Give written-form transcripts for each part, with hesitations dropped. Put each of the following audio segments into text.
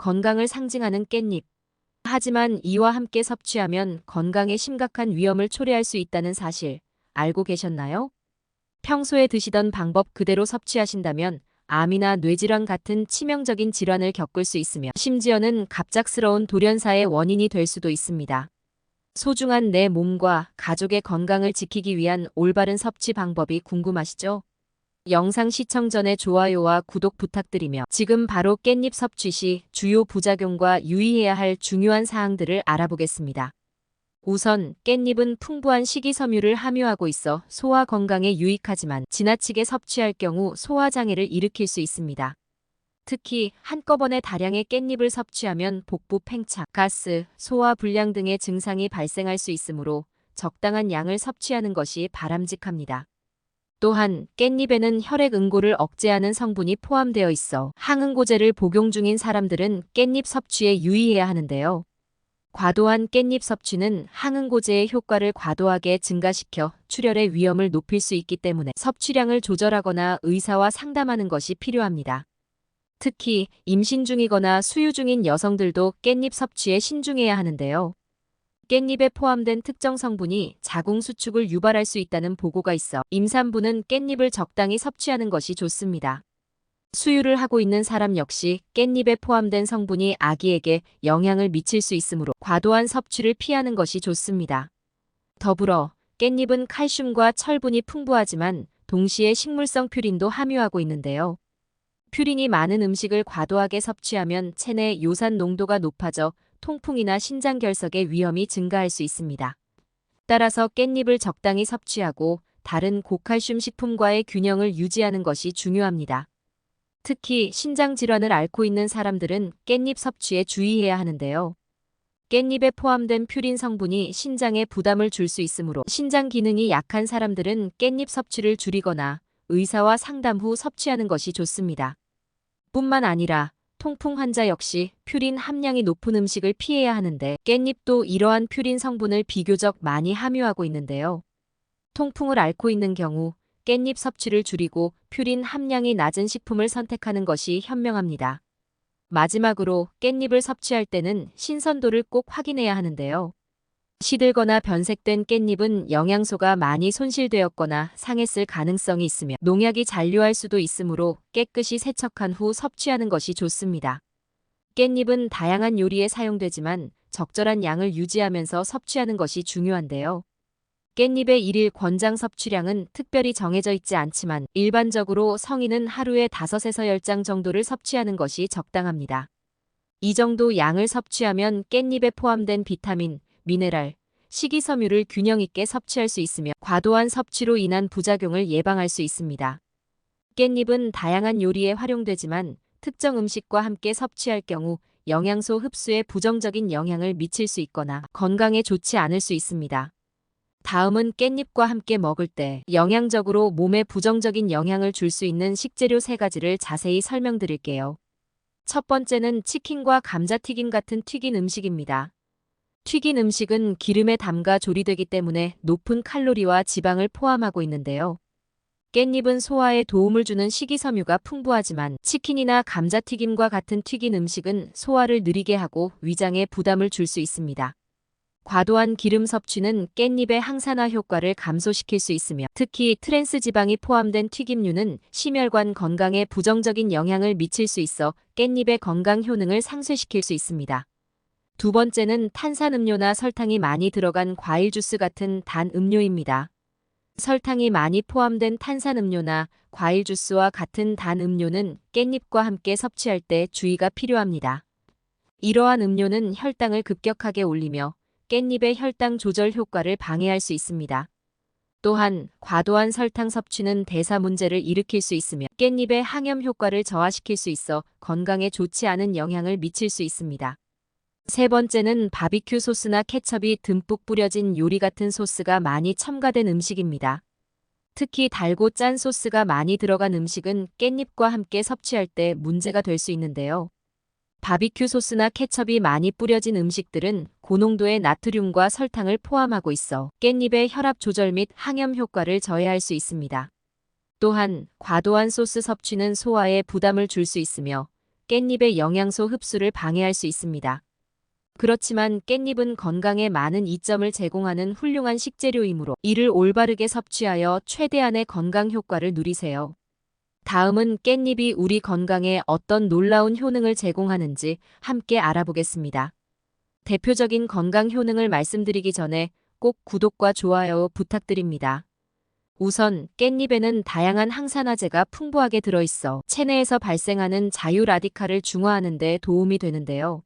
건강을 상징하는 깻잎. 하지만 이와 함께 섭취하면 건강에 심각한 위험을 초래할 수 있다는 사실 알고 계셨나요? 평소에 드시던 방법 그대로 섭취하신다면 암이나 뇌질환 같은 치명적인 질환을 겪을 수 있으며 심지어는 갑작스러운 돌연사의 원인이 될 수도 있습니다. 소중한 내 몸과 가족의 건강을 지키기 위한 올바른 섭취 방법이 궁금하시죠? 영상 시청 전에 좋아요와 구독 부탁드리며 지금 바로 깻잎 섭취 시 주요 부작용과 유의해야 할 중요한 사항들을 알아보겠습니다. 우선 깻잎은 풍부한 식이섬유를 함유하고 있어 소화 건강에 유익하지만 지나치게 섭취할 경우 소화장애를 일으킬 수 있습니다. 특히 한꺼번에 다량의 깻잎을 섭취하면 복부 팽창, 가스, 소화 불량 등의 증상이 발생할 수 있으므로 적당한 양을 섭취하는 것이 바람직합니다. 또한 깻잎에는 혈액 응고를 억제하는 성분이 포함되어 있어 항응고제를 복용 중인 사람들은 깻잎 섭취에 유의해야 하는데요. 과도한 깻잎 섭취는 항응고제의 효과를 과도하게 증가시켜 출혈의 위험을 높일 수 있기 때문에 섭취량을 조절하거나 의사와 상담하는 것이 필요합니다. 특히 임신 중이거나 수유 중인 여성들도 깻잎 섭취에 신중해야 하는데요. 깻잎에 포함된 특정 성분이 자궁 수축을 유발할 수 있다는 보고가 있어 임산부는 깻잎을 적당히 섭취하는 것이 좋습니다. 수유를 하고 있는 사람 역시 깻잎에 포함된 성분이 아기에게 영향을 미칠 수 있으므로 과도한 섭취를 피하는 것이 좋습니다. 더불어 깻잎은 칼슘과 철분이 풍부하지만 동시에 식물성 퓨린도 함유하고 있는데요. 퓨린이 많은 음식을 과도하게 섭취하면 체내 요산 농도가 높아져 통풍이나 신장결석의 위험이 증가할 수 있습니다. 따라서 깻잎을 적당히 섭취하고 다른 고칼슘 식품과의 균형을 유지하는 것이 중요합니다. 특히 신장 질환을 앓고 있는 사람들은 깻잎 섭취에 주의해야 하는데요. 깻잎에 포함된 퓨린 성분이 신장에 부담을 줄 수 있으므로 신장 기능이 약한 사람들은 깻잎 섭취를 줄이거나 의사와 상담 후 섭취하는 것이 좋습니다. 뿐만 아니라 통풍 환자 역시 퓨린 함량이 높은 음식을 피해야 하는데 깻잎도 이러한 퓨린 성분을 비교적 많이 함유하고 있는데요. 통풍을 앓고 있는 경우 깻잎 섭취를 줄이고 퓨린 함량이 낮은 식품을 선택하는 것이 현명합니다. 마지막으로 깻잎을 섭취할 때는 신선도를 꼭 확인해야 하는데요. 시들거나 변색된 깻잎은 영양소가 많이 손실되었거나 상했을 가능성이 있으며 농약이 잔류할 수도 있으므로 깨끗이 세척한 후 섭취하는 것이 좋습니다. 깻잎은 다양한 요리에 사용되지만 적절한 양을 유지하면서 섭취하는 것이 중요한데요. 깻잎의 일일 권장 섭취량은 특별히 정해져 있지 않지만 일반적으로 성인은 하루에 5에서 10장 정도를 섭취하는 것이 적당합니다. 이 정도 양을 섭취하면 깻잎에 포함된 비타민, 미네랄, 식이섬유를 균형 있게 섭취할 수 있으며 과도한 섭취로 인한 부작용을 예방할 수 있습니다. 깻잎은 다양한 요리에 활용되지만 특정 음식과 함께 섭취할 경우 영양소 흡수에 부정적인 영향을 미칠 수 있거나 건강에 좋지 않을 수 있습니다. 다음은 깻잎과 함께 먹을 때 영양적으로 몸에 부정적인 영향을 줄 수 있는 식재료 3가지를 자세히 설명드릴게요. 첫 번째는 치킨과 감자튀김 같은 튀긴 음식입니다. 튀긴 음식은 기름에 담가 조리되기 때문에 높은 칼로리와 지방을 포함하고 있는데요. 깻잎은 소화에 도움을 주는 식이섬유가 풍부하지만 치킨이나 감자튀김과 같은 튀긴 음식은 소화를 느리게 하고 위장에 부담을 줄 수 있습니다. 과도한 기름 섭취는 깻잎의 항산화 효과를 감소시킬 수 있으며 특히 트랜스 지방이 포함된 튀김류는 심혈관 건강에 부정적인 영향을 미칠 수 있어 깻잎의 건강 효능을 상쇄시킬 수 있습니다. 두 번째는 탄산음료나 설탕이 많이 들어간 과일 주스 같은 단 음료입니다. 설탕이 많이 포함된 탄산음료나 과일 주스와 같은 단 음료는 깻잎과 함께 섭취할 때 주의가 필요합니다. 이러한 음료는 혈당을 급격하게 올리며 깻잎의 혈당 조절 효과를 방해할 수 있습니다. 또한 과도한 설탕 섭취는 대사 문제를 일으킬 수 있으며 깻잎의 항염 효과를 저하시킬 수 있어 건강에 좋지 않은 영향을 미칠 수 있습니다. 세 번째는 바비큐 소스나 케첩이 듬뿍 뿌려진 요리 같은 소스가 많이 첨가된 음식입니다. 특히 달고 짠 소스가 많이 들어간 음식은 깻잎과 함께 섭취할 때 문제가 될 수 있는데요. 바비큐 소스나 케첩이 많이 뿌려진 음식들은 고농도의 나트륨과 설탕을 포함하고 있어 깻잎의 혈압 조절 및 항염 효과를 저해할 수 있습니다. 또한 과도한 소스 섭취는 소화에 부담을 줄 수 있으며 깻잎의 영양소 흡수를 방해할 수 있습니다. 그렇지만 깻잎은 건강에 많은 이점을 제공하는 훌륭한 식재료이므로 이를 올바르게 섭취하여 최대한의 건강 효과를 누리세요. 다음은 깻잎이 우리 건강에 어떤 놀라운 효능을 제공하는지 함께 알아보겠습니다. 대표적인 건강 효능을 말씀드리기 전에 꼭 구독과 좋아요 부탁드립니다. 우선 깻잎에는 다양한 항산화제가 풍부하게 들어있어 체내에서 발생하는 자유라디칼을 중화하는 데 도움이 되는데요.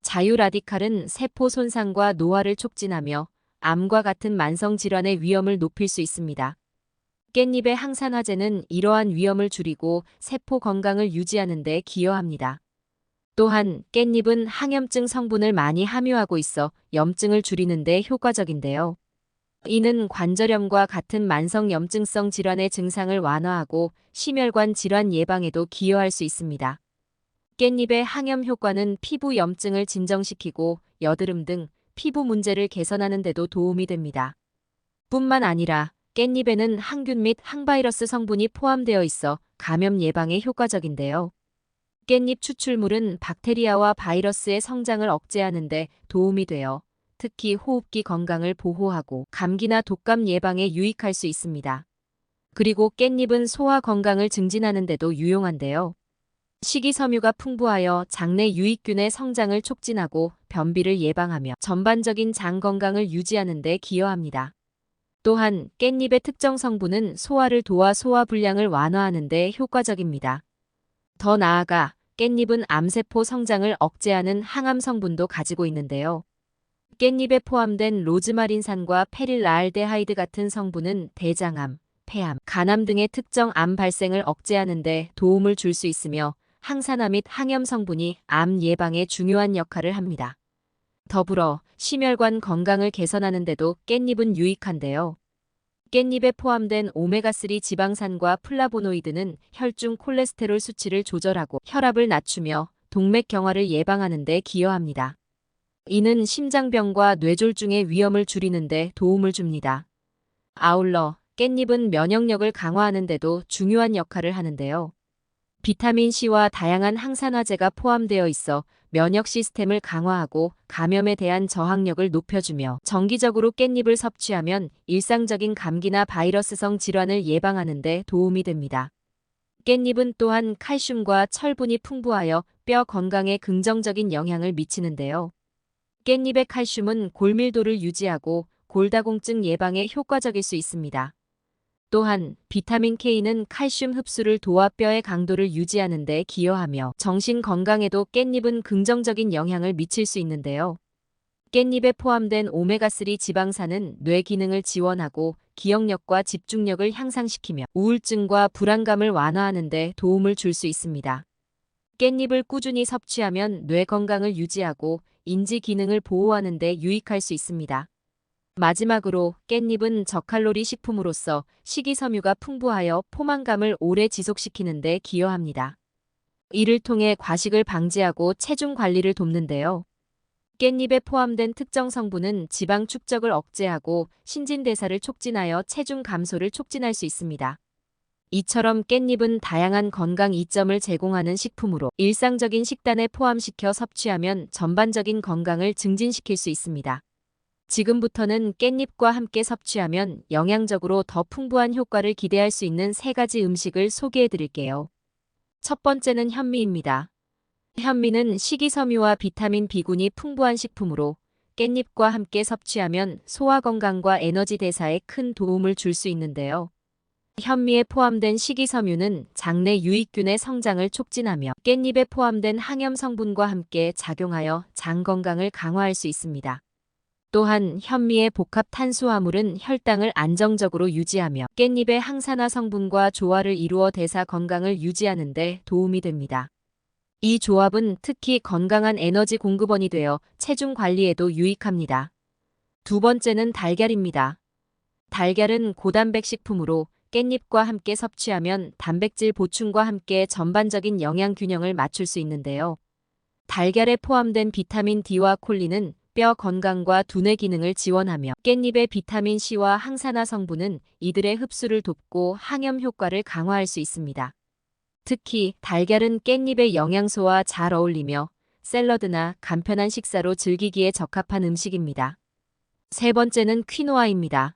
자유라디칼은 세포 손상과 노화를 촉진하며 암과 같은 만성 질환의 위험을 높일 수 있습니다. 깻잎의 항산화제는 이러한 위험을 줄이고 세포 건강을 유지하는 데 기여합니다. 또한 깻잎은 항염증 성분을 많이 함유하고 있어 염증을 줄이는 데 효과적인데요. 이는 관절염과 같은 만성 염증성 질환의 증상을 완화하고 심혈관 질환 예방에도 기여할 수 있습니다. 깻잎의 항염 효과는 피부 염증을 진정시키고 여드름 등 피부 문제를 개선하는 데도 도움이 됩니다. 뿐만 아니라 깻잎에는 항균 및 항바이러스 성분이 포함되어 있어 감염 예방에 효과적인데요. 깻잎 추출물은 박테리아와 바이러스의 성장을 억제하는 데 도움이 되어 특히 호흡기 건강을 보호하고 감기나 독감 예방에 유익할 수 있습니다. 그리고 깻잎은 소화 건강을 증진하는 데도 유용한데요. 식이섬유가 풍부하여 장내 유익균의 성장을 촉진하고 변비를 예방하며 전반적인 장 건강을 유지하는 데 기여합니다. 또한 깻잎의 특정 성분은 소화를 도와 소화 불량을 완화하는 데 효과적입니다. 더 나아가 깻잎은 암세포 성장을 억제하는 항암 성분도 가지고 있는데요. 깻잎에 포함된 로즈마린산과 페릴알데하이드 같은 성분은 대장암, 폐암, 간암 등의 특정 암 발생을 억제하는 데 도움을 줄 수 있으며 항산화 및 항염 성분이 암 예방에 중요한 역할을 합니다. 더불어 심혈관 건강을 개선하는 데도 깻잎은 유익한데요. 깻잎에 포함된 오메가3 지방산과 플라보노이드는 혈중 콜레스테롤 수치를 조절하고 혈압을 낮추며 동맥 경화를 예방하는 데 기여합니다. 이는 심장병과 뇌졸중의 위험을 줄이는 데 도움을 줍니다. 아울러 깻잎은 면역력을 강화하는 데도 중요한 역할을 하는데요. 비타민C와 다양한 항산화제가 포함되어 있어 면역 시스템을 강화하고 감염에 대한 저항력을 높여주며 정기적으로 깻잎을 섭취하면 일상적인 감기나 바이러스성 질환을 예방하는 데 도움이 됩니다. 깻잎은 또한 칼슘과 철분이 풍부하여 뼈 건강에 긍정적인 영향을 미치는데요. 깻잎의 칼슘은 골밀도를 유지하고 골다공증 예방에 효과적일 수 있습니다. 또한 비타민 K는 칼슘 흡수를 도와 뼈의 강도를 유지하는 데 기여하며 정신 건강에도 깻잎은 긍정적인 영향을 미칠 수 있는데요. 깻잎에 포함된 오메가3 지방산은 뇌 기능을 지원하고 기억력과 집중력을 향상시키며 우울증과 불안감을 완화하는 데 도움을 줄 수 있습니다. 깻잎을 꾸준히 섭취하면 뇌 건강을 유지하고 인지 기능을 보호하는 데 유익할 수 있습니다. 마지막으로 깻잎은 저칼로리 식품으로서 식이섬유가 풍부하여 포만감을 오래 지속시키는 데 기여합니다. 이를 통해 과식을 방지하고 체중 관리를 돕는데요. 깻잎에 포함된 특정 성분은 지방 축적을 억제하고 신진대사를 촉진하여 체중 감소를 촉진할 수 있습니다. 이처럼 깻잎은 다양한 건강 이점을 제공하는 식품으로 일상적인 식단에 포함시켜 섭취하면 전반적인 건강을 증진시킬 수 있습니다. 지금부터는 깻잎과 함께 섭취하면 영양적으로 더 풍부한 효과를 기대할 수 있는 3가지 음식을 소개해 드릴게요. 첫 번째는 현미입니다. 현미는 식이섬유와 비타민 B군이 풍부한 식품으로 깻잎과 함께 섭취하면 소화 건강과 에너지 대사에 큰 도움을 줄 수 있는데요. 현미에 포함된 식이섬유는 장내 유익균의 성장을 촉진하며 깻잎에 포함된 항염 성분과 함께 작용하여 장 건강을 강화할 수 있습니다. 또한 현미의 복합 탄수화물은 혈당을 안정적으로 유지하며 깻잎의 항산화 성분과 조화를 이루어 대사 건강을 유지하는 데 도움이 됩니다. 이 조합은 특히 건강한 에너지 공급원이 되어 체중 관리에도 유익합니다. 두 번째는 달걀입니다. 달걀은 고단백 식품으로 깻잎과 함께 섭취하면 단백질 보충과 함께 전반적인 영양 균형을 맞출 수 있는데요. 달걀에 포함된 비타민 D와 콜린은 뼈 건강과 두뇌 기능을 지원하며 깻잎의 비타민 C와 항산화 성분은 이들의 흡수를 돕고 항염 효과를 강화할 수 있습니다. 특히 달걀은 깻잎의 영양소와 잘 어울리며 샐러드나 간편한 식사로 즐기기에 적합한 음식입니다. 세 번째는 퀴노아입니다.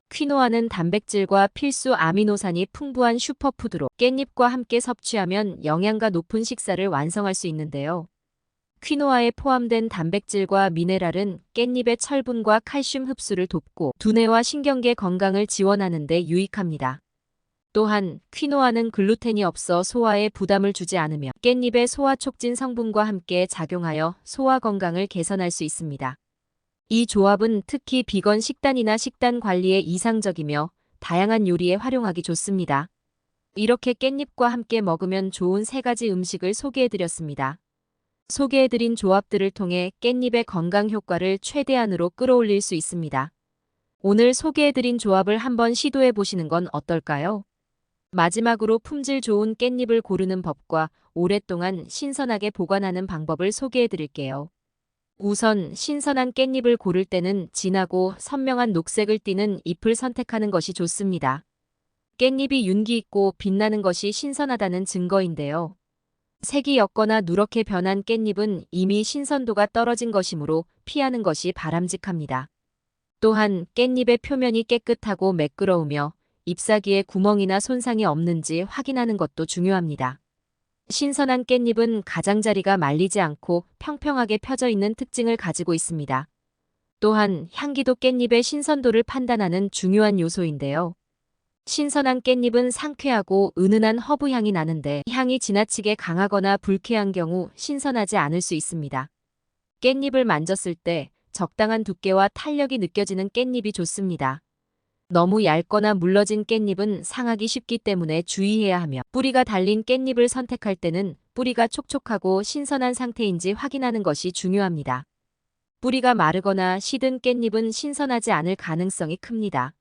퀴노아는 단백질과 필수 아미노산이 풍부한 슈퍼푸드로 깻잎과 함께 섭취하면 영양가 높은 식사를 완성할 수 있는데요. 퀴노아에 포함된 단백질과 미네랄은 깻잎의 철분과 칼슘 흡수를 돕고 두뇌와 신경계 건강을 지원하는 데 유익합니다. 또한 퀴노아는 글루텐이 없어 소화에 부담을 주지 않으며 깻잎의 소화 촉진 성분과 함께 작용하여 소화 건강을 개선할 수 있습니다. 이 조합은 특히 비건 식단이나 식단 관리에 이상적이며 다양한 요리에 활용하기 좋습니다. 이렇게 깻잎과 함께 먹으면 좋은 3가지 음식을 소개해드렸습니다. 소개해드린 조합들을 통해 깻잎의 건강 효과를 최대한으로 끌어올릴 수 있습니다. 오늘 소개해드린 조합을 한번 시도해 보시는 건 어떨까요? 마지막으로 품질 좋은 깻잎을 고르는 법과 오랫동안 신선하게 보관하는 방법을 소개해드릴게요. 우선 신선한 깻잎을 고를 때는 진하고 선명한 녹색을 띠는 잎을 선택하는 것이 좋습니다. 깻잎이 윤기 있고 빛나는 것이 신선하다는 증거인데요. 색이 옅거나 누렇게 변한 깻잎은 이미 신선도가 떨어진 것이므로 피하는 것이 바람직합니다. 또한 깻잎의 표면이 깨끗하고 매끄러우며 잎사귀에 구멍이나 손상이 없는지 확인하는 것도 중요합니다. 신선한 깻잎은 가장자리가 말리지 않고 평평하게 펴져 있는 특징을 가지고 있습니다. 또한 향기도 깻잎의 신선도를 판단하는 중요한 요소인데요. 신선한 깻잎은 상쾌하고 은은한 허브 향이 나는데 향이 지나치게 강하거나 불쾌한 경우 신선하지 않을 수 있습니다. 깻잎을 만졌을 때 적당한 두께와 탄력이 느껴지는 깻잎이 좋습니다. 너무 얇거나 물러진 깻잎은 상하기 쉽기 때문에 주의해야 하며 뿌리가 달린 깻잎을 선택할 때는 뿌리가 촉촉하고 신선한 상태인지 확인하는 것이 중요합니다. 뿌리가 마르거나 시든 깻잎은 신선하지 않을 가능성이 큽니다.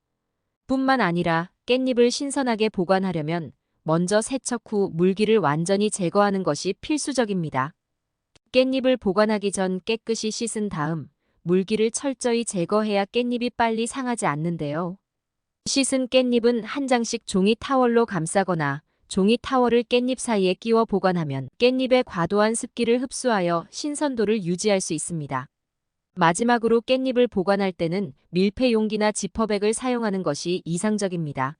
뿐만 아니라 깻잎을 신선하게 보관하려면 먼저 세척 후 물기를 완전히 제거하는 것이 필수적입니다. 깻잎을 보관하기 전 깨끗이 씻은 다음 물기를 철저히 제거해야 깻잎이 빨리 상하지 않는데요. 씻은 깻잎은 한 장씩 종이 타월로 감싸거나 종이 타월을 깻잎 사이에 끼워 보관하면 깻잎의 과도한 습기를 흡수하여 신선도를 유지할 수 있습니다. 마지막으로 깻잎을 보관할 때는 밀폐 용기나 지퍼백을 사용하는 것이 이상적입니다.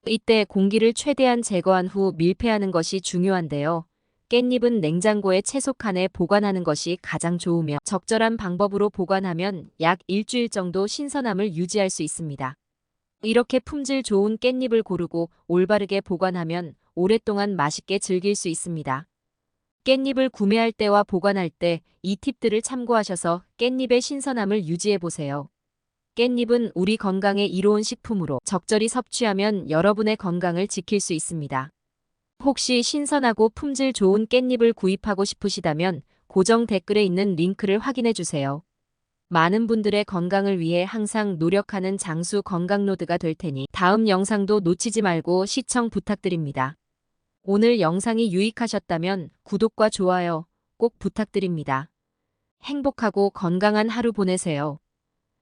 이때 공기를 최대한 제거한 후 밀폐하는 것이 중요한데요. 깻잎은 냉장고에 채소칸에 보관하는 것이 가장 좋으며 적절한 방법으로 보관하면 약 일주일 정도 신선함을 유지할 수 있습니다. 이렇게 품질 좋은 깻잎을 고르고 올바르게 보관하면 오랫동안 맛있게 즐길 수 있습니다. 깻잎을 구매할 때와 보관할 때 이 팁들을 참고하셔서 깻잎의 신선함을 유지해 보세요. 깻잎은 우리 건강에 이로운 식품으로 적절히 섭취하면 여러분의 건강을 지킬 수 있습니다. 혹시 신선하고 품질 좋은 깻잎을 구입하고 싶으시다면 고정 댓글에 있는 링크를 확인해 주세요. 많은 분들의 건강을 위해 항상 노력하는 장수 건강로드가 될 테니 다음 영상도 놓치지 말고 시청 부탁드립니다. 오늘 영상이 유익하셨다면 구독과 좋아요 꼭 부탁드립니다. 행복하고 건강한 하루 보내세요.